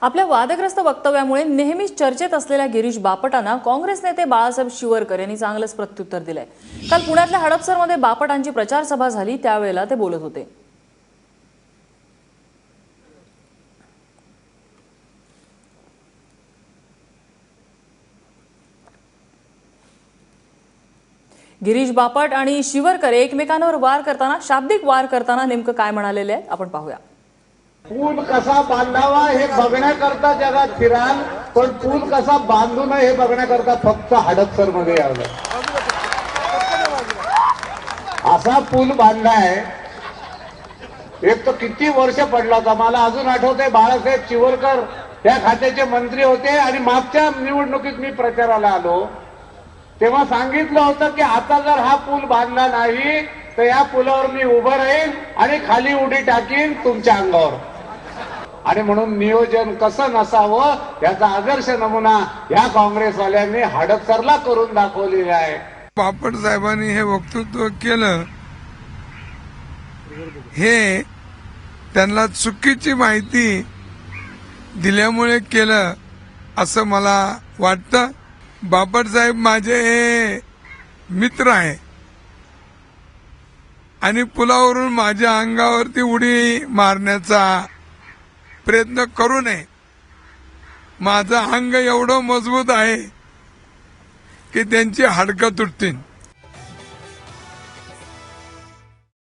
आपल्या वादग्रस्त वक्तव्यामुळे नेहमीच चर्चेत असलेल्या गिरीश बापटांना काँग्रेस नेते बाळासाहेब शिवरकर यांनी चांगलंच प्रत्युत्तर दिलंय। काल पुण्यातल्या हडपसरमध्ये बापटांची प्रचार सभा झाली, त्यावेळेला ते बोलत होते। गिरीश बापट आणि शिवरकर एकमेकांवर वार करताना, शाब्दिक वार करताना नेमकं काय म्हणालेले आहेत आपण पाहूया। पूल कसा बांधावा हे बघण्याकरता जगात फिराल, पण पूल कसा बांधू नये हे बघण्याकरता फक्त हडपसर मध्ये यावं। असा पूल बांधलाय, एक तर किती वर्ष पडला होता। मला अजून आठवतंय, बाळासाहेब शिवरकर त्या खात्याचे मंत्री होते आणि मागच्या निवडणुकीत मी प्रचाराला आलो तेव्हा सांगितलं होतं की आता जर हा पूल बांधला नाही तर या पुलावर मी उभं राहीन आणि खाली उडी टाकीन तुमच्या अंगावर। आणि म्हणून नियोजन कसं नसावं याचा आदर्श नमुना या काँग्रेसवाल्यांनी हडपसरला करून दाखवलेला आहे। बापट साहेबांनी हे वक्तव्य केलं, हे त्यांना चुकीची माहिती दिल्यामुळे केलं असं मला वाटतं। बापट साहेब माझे मित्र आहे आणि पुलावरून माझ्या अंगावरती उडी मारण्याचा प्रयत्न करू नये। माझं अंग एवढं मजबूत आहे की त्यांची हाडकं तुटतील।